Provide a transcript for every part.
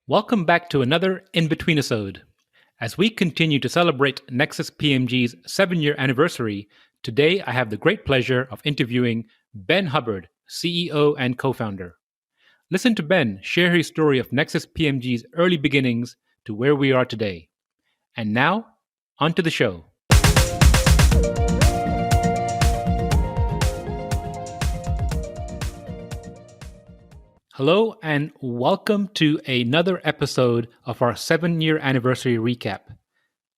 Welcome back to another In-between-esode. As we continue to celebrate Nexus PMG's 7-year anniversary, today I have the great pleasure of interviewing Ben Hubbard, CEO and co-founder. Listen to Ben share his story of Nexus PMG's early beginnings to where we are today. And now, on to the show. Hello and welcome to another episode of our 7-year anniversary recap.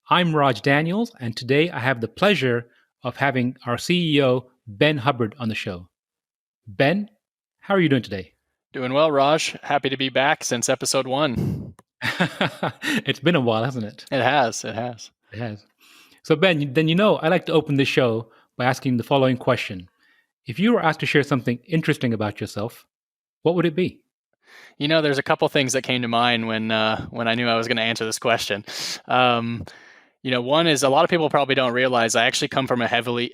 I'm Raj Daniels, and today I have the pleasure of having our CEO, Ben Hubbard, on the show. Ben, how are you doing today? Doing well, Raj. Happy to be back since episode 1. It's been a while, hasn't it? It has. It has. So Ben, then I like to open the show by asking the following question. If you were asked to share something interesting about yourself, what would it be? There's a couple things that came to mind when I knew I was going to answer this question. One is a lot of people probably don't realize I actually come from a heavy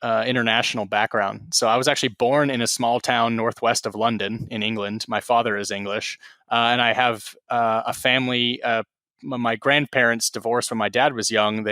international background. So I was actually born in a small town northwest of London in England. My father is English, and I have a family. My grandparents divorced when my dad was young.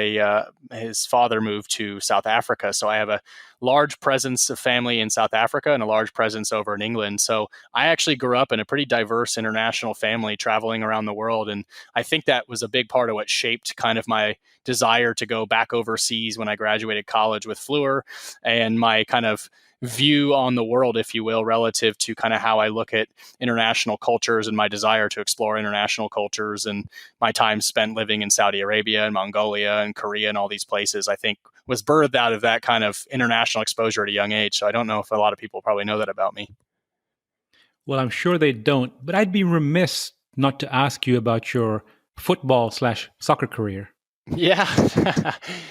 His father moved to South Africa. So I have a large presence of family in South Africa and a large presence over in England. So I actually grew up in a pretty diverse international family traveling around the world. And I think that was a big part of what shaped kind of my desire to go back overseas when I graduated college with Fluor, and my kind of view on the world, if you will, relative to kind of how I look at international cultures and my desire to explore international cultures, and my time spent living in Saudi Arabia and Mongolia and Korea and all these places, I think was birthed out of that kind of international exposure at a young age. So I don't know if a lot of people probably know that about me. Well, I'm sure they don't, but I'd be remiss not to ask you about your football/soccer career. Yeah.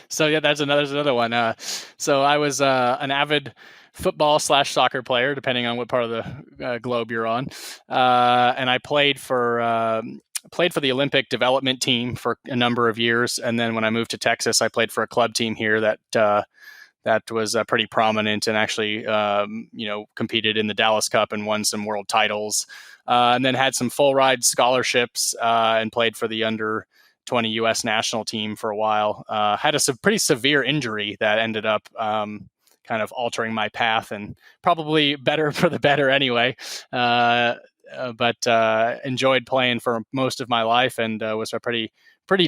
So yeah, there's another one. So I was an avid football/soccer player, depending on what part of the globe you're on. And I played for the Olympic development team for a number of years. And then when I moved to Texas, I played for a club team here that was pretty prominent, and actually, competed in the Dallas Cup and won some world titles. And then had some full ride scholarships and played for the under 20 U.S. national team for a while. Had a pretty severe injury that ended up kind of altering my path, and probably better for the better anyway. But enjoyed playing for most of my life, and was a pretty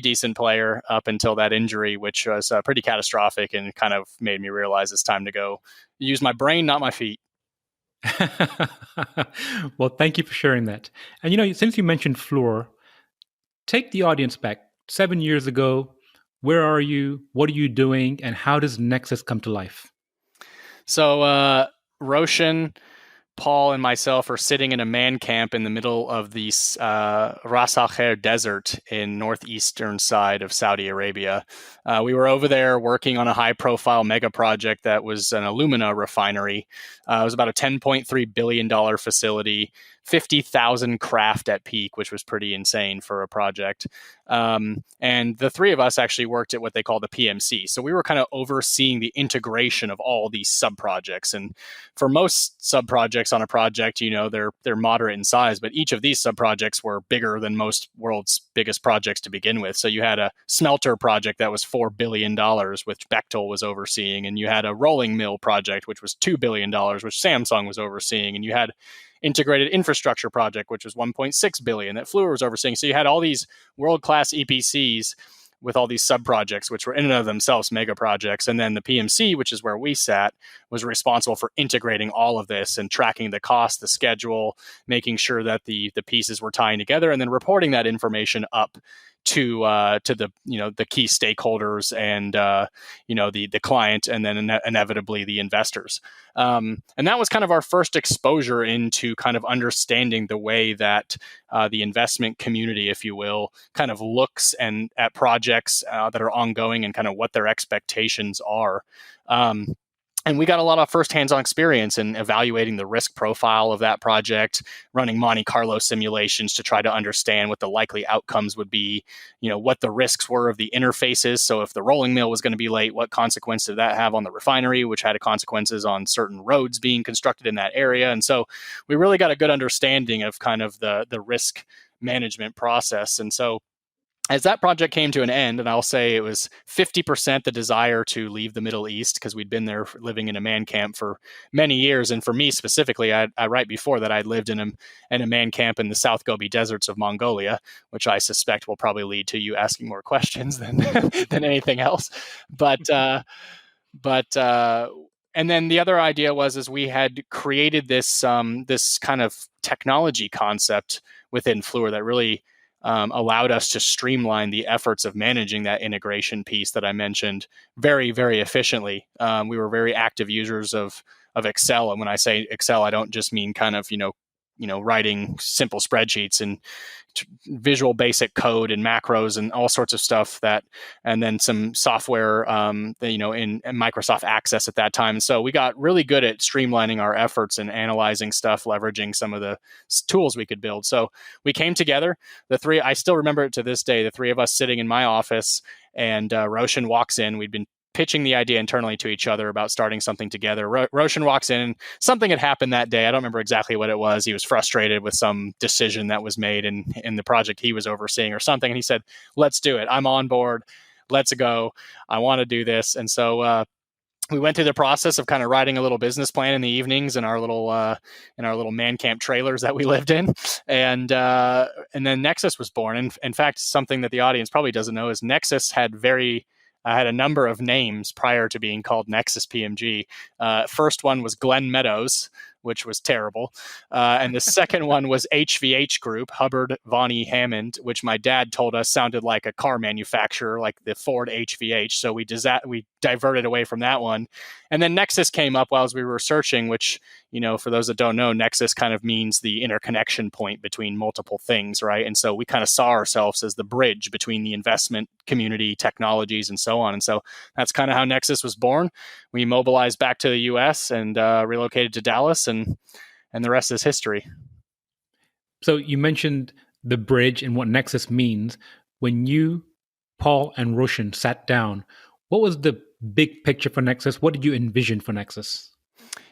decent player up until that injury, which was pretty catastrophic, and kind of made me realize it's time to go use my brain, not my feet. Well, thank you for sharing that. And since you mentioned Fluor, take the audience back 7 years ago. Where are you? What are you doing? And how does Nexus come to life? So Roshan, Paul, and myself are sitting in a man camp in the middle of the Ras Al Khair desert in northeastern side of Saudi Arabia. We were over there working on a high-profile mega project that was an alumina refinery. It was about a $10.3 billion facility, 50,000 craft at peak, which was pretty insane for a project. And the three of us actually worked at what they call the PMC. So we were kind of overseeing the integration of all these sub-projects. And for most sub-projects on a project, they're moderate in size, but each of these sub-projects were bigger than most world's biggest projects to begin with. So you had a smelter project that was $4 billion, which Bechtel was overseeing. And you had a rolling mill project, which was $2 billion, which Samsung was overseeing. And you had integrated infrastructure project, which was $1.6 billion that Fluor was overseeing. So you had all these world-class EPCs with all these sub-projects, which were in and of themselves mega projects. And then the PMC, which is where we sat, was responsible for integrating all of this and tracking the cost, the schedule, making sure that the pieces were tying together, and then reporting that information up to the key stakeholders and the client, and then inevitably the investors. And that was kind of our first exposure into kind of understanding the way that the investment community, if you will, kind of looks and at projects that are ongoing, and kind of what their expectations are. And we got a lot of first hands-on experience in evaluating the risk profile of that project, running Monte Carlo simulations to try to understand what the likely outcomes would be, what the risks were of the interfaces. So if the rolling mill was going to be late, what consequence did that have on the refinery, which had consequences on certain roads being constructed in that area. And so we really got a good understanding of kind of the risk management process. And so as that project came to an end, and I'll say it was 50% the desire to leave the Middle East, because we'd been there living in a man camp for many years. And for me specifically, I right before that, I'd lived in a man camp in the South Gobi deserts of Mongolia, which I suspect will probably lead to you asking more questions than than anything else. But and then the other idea was we had created this this kind of technology concept within Fluor that really allowed us to streamline the efforts of managing that integration piece that I mentioned very, very efficiently. We were very active users of Excel, and when I say Excel, I don't just mean kind of writing simple spreadsheets and visual basic code and macros and all sorts of stuff and then some software, in Microsoft Access at that time. So we got really good at streamlining our efforts and analyzing stuff, leveraging some of the tools we could build. So we came together, I still remember it to this day, the three of us sitting in my office, and Roshan walks in. We'd been pitching the idea internally to each other about starting something together. Roshan walks in, and something had happened that day. I don't remember exactly what it was. He was frustrated with some decision that was made in the project he was overseeing or something. And he said, "Let's do it. I'm on board. Let's go. I want to do this." And so we went through the process of kind of writing a little business plan in the evenings in our little man camp trailers that we lived in, and then Nexus was born. And in fact, something that the audience probably doesn't know is Nexus had a number of names prior to being called Nexus PMG. First one was Glen Meadows, which was terrible. And the second one was HVH Group, Hubbard, Vonnie, Hammond, which my dad told us sounded like a car manufacturer, like the Ford HVH. So we diverted away from that one. And then Nexus came up while we were searching, which, for those that don't know, Nexus kind of means the interconnection point between multiple things, right? And so we kind of saw ourselves as the bridge between the investment community, technologies, and so on. And so that's kind of how Nexus was born. We mobilized back to the US and relocated to Dallas, and the rest is history. So you mentioned the bridge and what Nexus means. When you, Paul, and Roshan sat down, what was the big picture for Nexus? What did you envision for Nexus?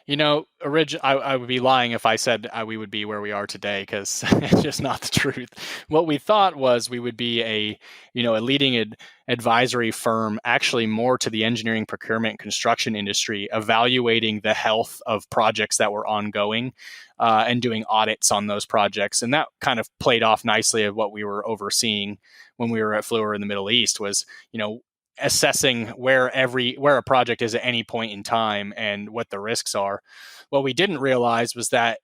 I would be lying if I said we would be where we are today, because it's just not the truth. What we thought was we would be a leading advisory firm, actually more to the engineering, procurement, and construction industry, evaluating the health of projects that were ongoing and doing audits on those projects. And that kind of played off nicely of what we were overseeing when we were at Fluor in the Middle East was, assessing where a project is at any point in time and what the risks are. What we didn't realize was that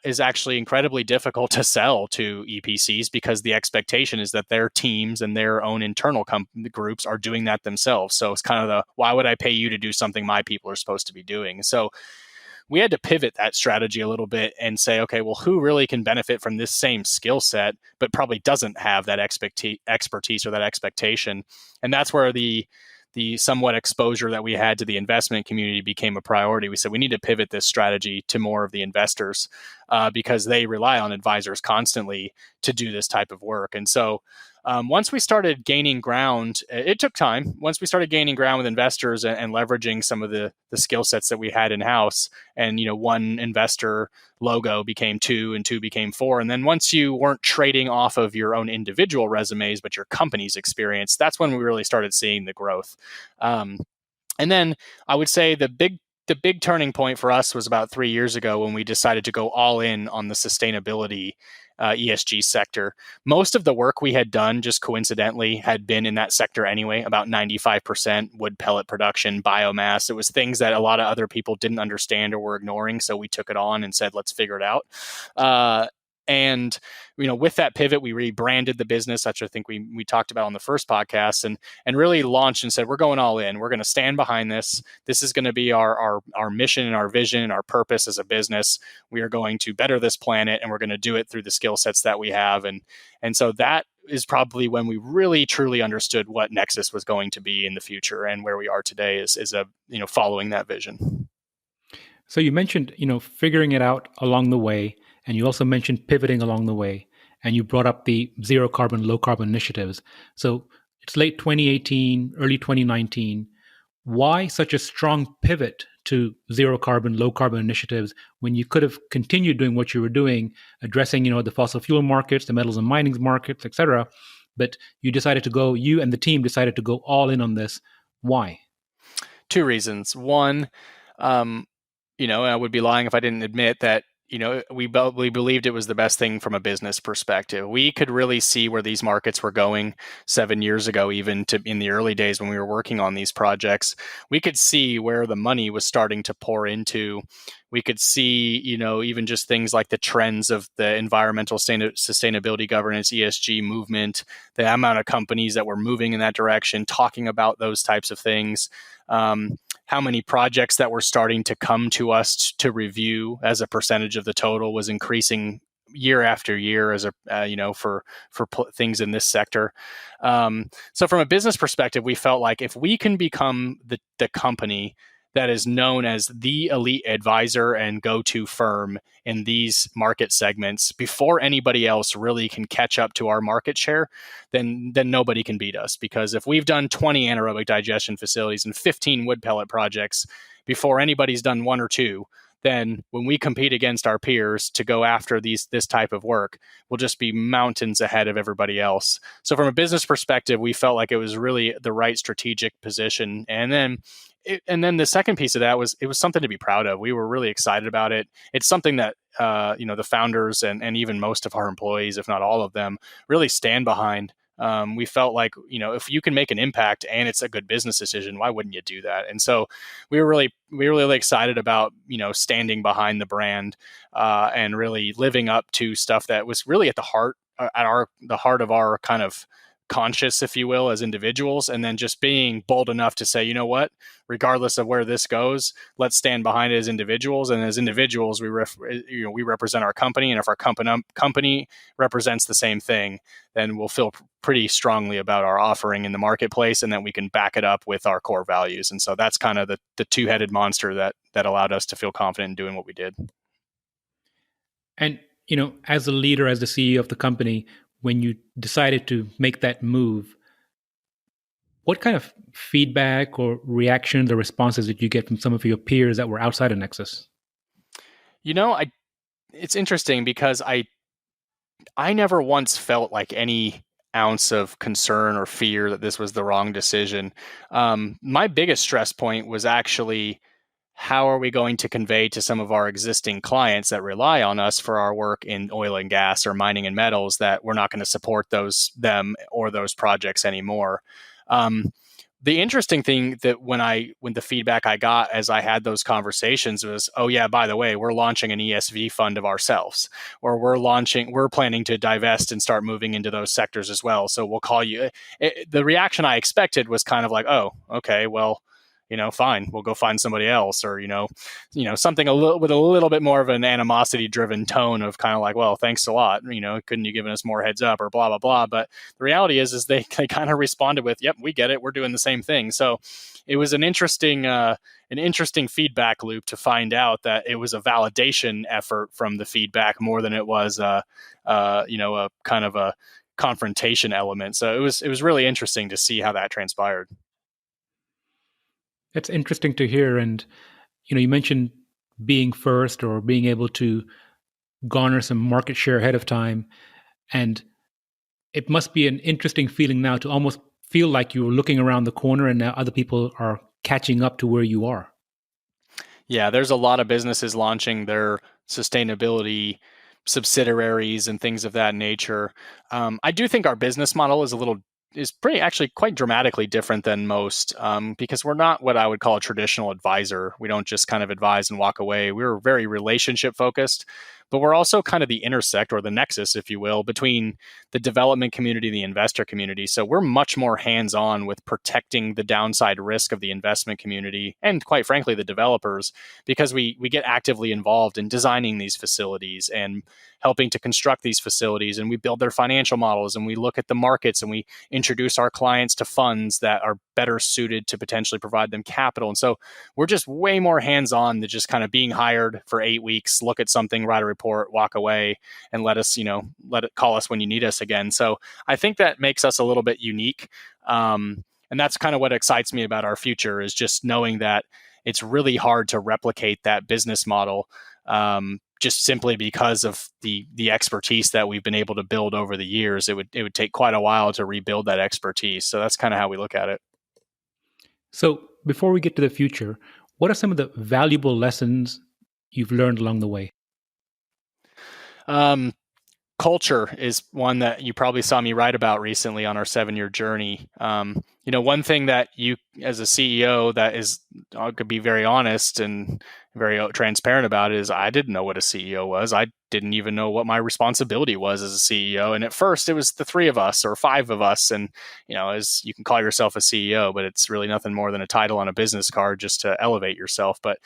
is actually incredibly difficult to sell to EPCs, because the expectation is that their teams and their own internal groups are doing that themselves. So it's kind of why would I pay you to do something my people are supposed to be doing? So we had to pivot that strategy a little bit and say, okay, well, who really can benefit from this same skill set, but probably doesn't have that expertise or that expectation? And that's where the somewhat exposure that we had to the investment community became a priority. We said we need to pivot this strategy to more of the investors because they rely on advisors constantly to do this type of work. And so once we started gaining ground, it took time. Once we started gaining ground with investors and leveraging some of the skill sets that we had in-house, and one investor logo became two, and two became four. And then once you weren't trading off of your own individual resumes, but your company's experience, that's when we really started seeing the growth. And then I would say the big turning point for us was about 3 years ago when we decided to go all in on the sustainability ESG sector. Most of the work we had done just coincidentally had been in that sector anyway, about 95% wood pellet production, biomass. It was things that a lot of other people didn't understand or were ignoring. So we took it on and said, let's figure it out. And with that pivot, we rebranded the business, which I think we talked about on the first podcast, and really launched and said, we're going all in. We're going to stand behind this. This is going to be our mission and our vision and our purpose as a business. We are going to better this planet, and we're going to do it through the skill sets that we have. And so that is probably when we really truly understood what Nexus was going to be in the future, and where we are today is following that vision. So you mentioned, figuring it out along the way. And you also mentioned pivoting along the way, and you brought up the zero carbon, low carbon initiatives. So it's late 2018, early 2019. Why such a strong pivot to zero carbon, low carbon initiatives when you could have continued doing what you were doing, addressing, the fossil fuel markets, the metals and minings markets, etc. But you and the team decided to go all in on this. Why? Two reasons. One, I would be lying if I didn't admit that, we believed it was the best thing from a business perspective. We could really see where these markets were going 7 years ago, even in the early days when we were working on these projects. We could see where the money was starting to pour into. We could see, even just things like the trends of the environmental sustainability governance, ESG movement, the amount of companies that were moving in that direction, talking about those types of things. How many projects that were starting to come to us to review as a percentage of the total was increasing year after year as for things in this sector. So from a business perspective, we felt like if we can become the company that is known as the elite advisor and go-to firm in these market segments before anybody else really can catch up to our market share, then nobody can beat us. Because if we've done 20 anaerobic digestion facilities and 15 wood pellet projects before anybody's done one or two, then when we compete against our peers to go after this type of work, we'll just be mountains ahead of everybody else. So from a business perspective, we felt like it was really the right strategic position. And then the second piece of that was it was something to be proud of. We were really excited about it. It's something that the founders and even most of our employees, if not all of them, really stand behind. We felt like, if you can make an impact and it's a good business decision, why wouldn't you do that? And so we were really excited about, standing behind the brand and really living up to stuff that was really at the heart of our kind of conscious, if you will, as individuals, and then just being bold enough to say, you know what, regardless of where this goes, let's stand behind it as individuals. And as individuals, we represent our company, and if our company represents the same thing, then we'll feel pretty strongly about our offering in the marketplace, and then we can back it up with our core values. And so that's kind of the two-headed monster that allowed us to feel confident in doing what we did. And as a leader, as the CEO of the company, when you decided to make that move, what kind of feedback or reactions or responses did you get from some of your peers that were outside of Nexus? It's interesting because I never once felt like any ounce of concern or fear that this was the wrong decision. My biggest stress point was actually, how are we going to convey to some of our existing clients that rely on us for our work in oil and gas or mining and metals that we're not going to support them or those projects anymore? The interesting thing that when the feedback I got as I had those conversations was, oh yeah, by the way, we're launching an ESV fund of ourselves, or we're planning to divest and start moving into those sectors as well. So we'll call you. The reaction I expected was kind of like, oh, okay, well, fine, we'll go find somebody else, or, something with a little bit more of an animosity driven tone of kind of like, well, thanks a lot. Couldn't you given us more heads up or blah, blah, blah. But the reality is they kind of responded with, yep, we get it. We're doing the same thing. So it was an interesting feedback loop to find out that it was a validation effort from the feedback more than it was, a kind of a confrontation element. So it was really interesting to see how that transpired. That's interesting to hear. And, you mentioned being first or being able to garner some market share ahead of time. And it must be an interesting feeling now to almost feel like you were looking around the corner and now other people are catching up to where you are. Yeah, there's a lot of businesses launching their sustainability subsidiaries and things of that nature. I do think our business model is pretty actually quite dramatically different than most, because we're not what I would call a traditional advisor. We don't just kind of advise and walk away. We're very relationship focused, but we're also kind of the intersect or the nexus, if you will, between the development community and the investor community. So we're much more hands-on with protecting the downside risk of the investment community and, quite frankly, the developers, because we get actively involved in designing these facilities and helping to construct these facilities, and we build their financial models, and we look at the markets, and we introduce our clients to funds that are better suited to potentially provide them capital. And so we're just way more hands-on than just kind of being hired for 8 weeks, look at something, write a report, walk away, and let it call us when you need us again. So I think that makes us a little bit unique. And And that's kind of what excites me about our future, is just knowing that it's really hard to replicate that business model, just simply because of the expertise that we've been able to build over the years. It would take quite a while to rebuild that expertise. So that's kind of how we look at it. So, before we get to the future, what are some of the valuable lessons you've learned along the way? Um, Culture is one that you probably saw me write about recently on our 7-year journey. One thing that you, as a CEO, that is, I could be very honest and very transparent about, is I didn't know what a CEO was. I didn't even know what my responsibility was as a CEO. And at first, it was the 3 of us or 5 of us. And, as you can call yourself a CEO, but it's really nothing more than a title on a business card just to elevate yourself. But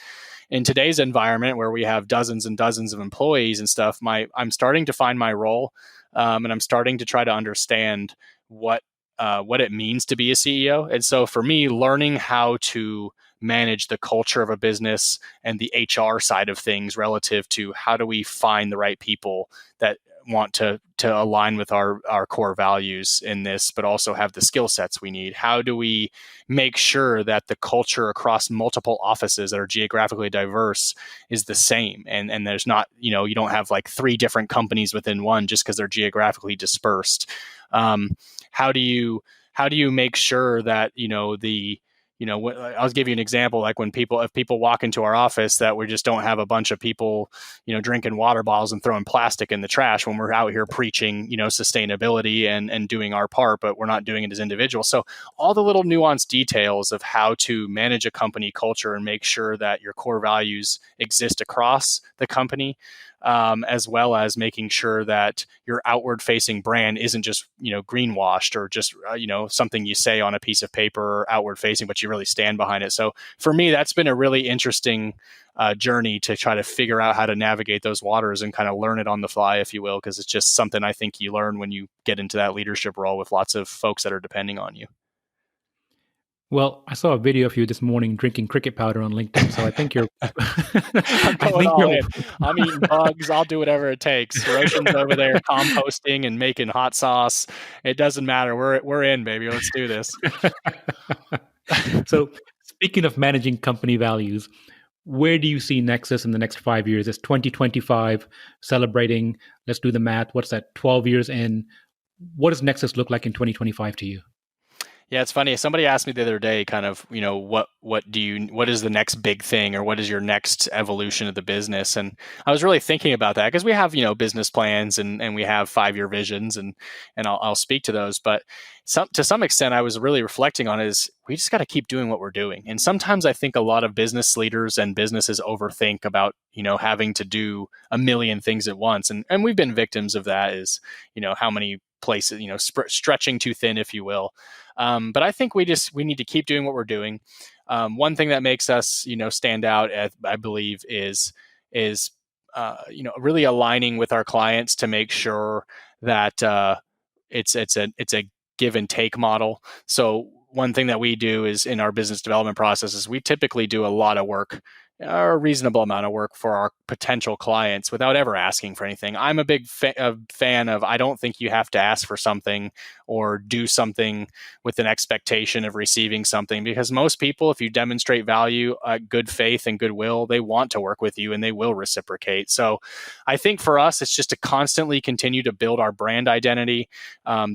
in today's environment, where we have dozens and dozens of employees and stuff, I'm starting to find my role, and I'm starting to try to understand what it means to be a CEO. And so for me, learning how to manage the culture of a business and the HR side of things relative to how do we find the right people that want to align with our core values in this, but also have the skill sets we need. How do we make sure that the culture across multiple offices that are geographically diverse is the same? And there's not, you don't have like 3 different companies within one just because they're geographically dispersed. How do you make sure that, I'll give you an example. Like if people walk into our office, that we just don't have a bunch of people, drinking water bottles and throwing plastic in the trash when we're out here preaching, sustainability and doing our part, but we're not doing it as individuals. So all the little nuanced details of how to manage a company culture and make sure that your core values exist across the company, as well as making sure that your outward facing brand isn't just, greenwashed or just, something you say on a piece of paper or outward facing, but you really stand behind it. So for me, that's been a really interesting journey to try to figure out how to navigate those waters and kind of learn it on the fly, if you will, because it's just something I think you learn when you get into that leadership role with lots of folks that are depending on you. Well, I saw a video of you this morning drinking cricket powder on LinkedIn, so I think you're. I'm going all in. I'm eating bugs. I'll do whatever it takes. Roshan's over there composting and making hot sauce. It doesn't matter. We're in, baby. Let's do this. So, speaking of managing company values, where do you see Nexus in the next 5 years? It's 2025, celebrating. Let's do the math. What's that? 12 years in. What does Nexus look like in 2025 to you? Yeah, it's funny. Somebody asked me the other day, kind of, what is the next big thing, or what is your next evolution of the business? And I was really thinking about that, because we have, business plans and we have 5-year visions, and I'll speak to those. But to some extent, I was really reflecting on is we just got to keep doing what we're doing. And sometimes I think a lot of business leaders and businesses overthink about, having to do a million things at once. And we've been victims of that, is, how many places, stretching too thin, if you will. But I think we need to keep doing what we're doing. One thing that makes us, stand out, I believe, is really aligning with our clients to make sure that it's a give and take model. So one thing that we do is, in our business development processes, we typically do a lot of work, a reasonable amount of work, for our potential clients without ever asking for anything. I'm a big fan of, I don't think you have to ask for something or do something with an expectation of receiving something, because most people, if you demonstrate value, good faith and goodwill, they want to work with you and they will reciprocate. So I think for us, it's just to constantly continue to build our brand identity.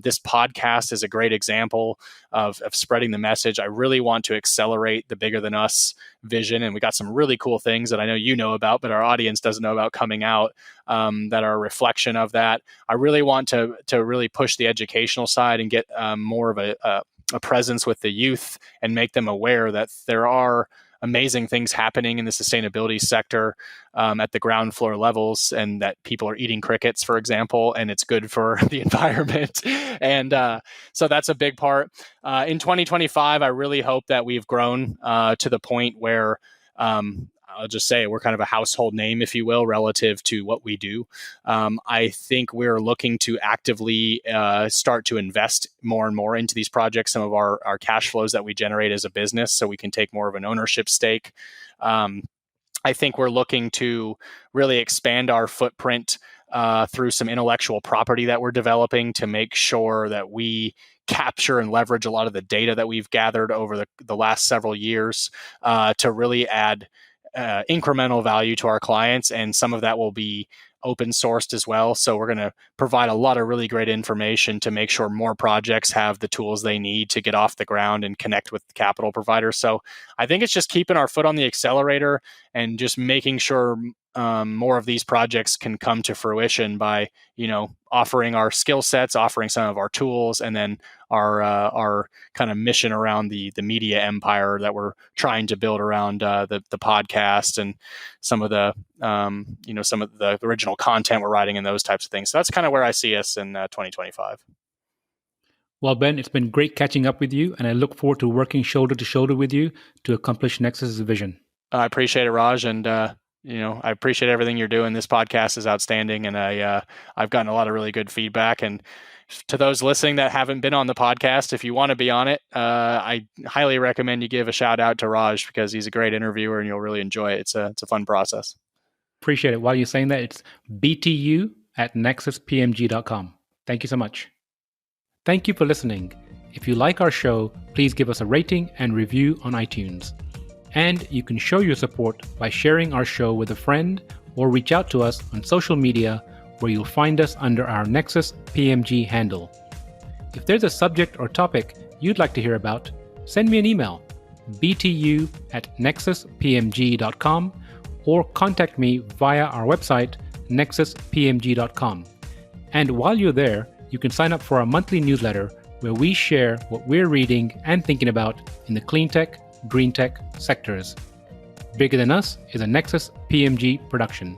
This podcast is a great example of spreading the message. I really want to accelerate the bigger than us vision, and we got some really cool things that I know you know about, but our audience doesn't know about, coming out, that are a reflection of that. I really want to really push the educational side and get more of a presence with the youth, and make them aware that there are amazing things happening in the sustainability sector at the ground floor levels, and that people are eating crickets, for example, and it's good for the environment. And so that's a big part. In 2025, I really hope that we've grown to the point where I'll just say we're kind of a household name, if you will, relative to what we do. I think we're looking to actively start to invest more and more into these projects, some of our cash flows that we generate as a business, so we can take more of an ownership stake. I think we're looking to really expand our footprint through some intellectual property that we're developing, to make sure that we capture and leverage a lot of the data that we've gathered over the last several years to really add incremental value to our clients. And some of that will be open sourced as well. So we're going to provide a lot of really great information to make sure more projects have the tools they need to get off the ground and connect with capital providers. So I think it's just keeping our foot on the accelerator and just making sure more of these projects can come to fruition by, offering our skill sets, offering some of our tools, and then our kind of mission around the media empire that we're trying to build around the podcast and some of the original content we're writing and those types of things. So that's kind of where I see us in 2025. Well, Ben, it's been great catching up with you, and I look forward to working shoulder to shoulder with you to accomplish Nexus's vision. I appreciate it, Raj, and I appreciate everything you're doing. This podcast is outstanding, and I've gotten a lot of really good feedback. And to those listening that haven't been on the podcast, if you want to be on it, I highly recommend you give a shout out to Raj because he's a great interviewer and you'll really enjoy it. It's a fun process. Appreciate it. While you're saying that, it's btu@nexuspmg.com. Thank you so much. Thank you for listening. If you like our show, please give us a rating and review on iTunes. And you can show your support by sharing our show with a friend or reach out to us on social media where you'll find us under our Nexus PMG handle. If there's a subject or topic you'd like to hear about, send me an email, btu@nexuspmg.com, or contact me via our website, nexuspmg.com. And while you're there, you can sign up for our monthly newsletter where we share what we're reading and thinking about in the clean tech, green tech sectors. Bigger Than Us is a Nexus PMG production.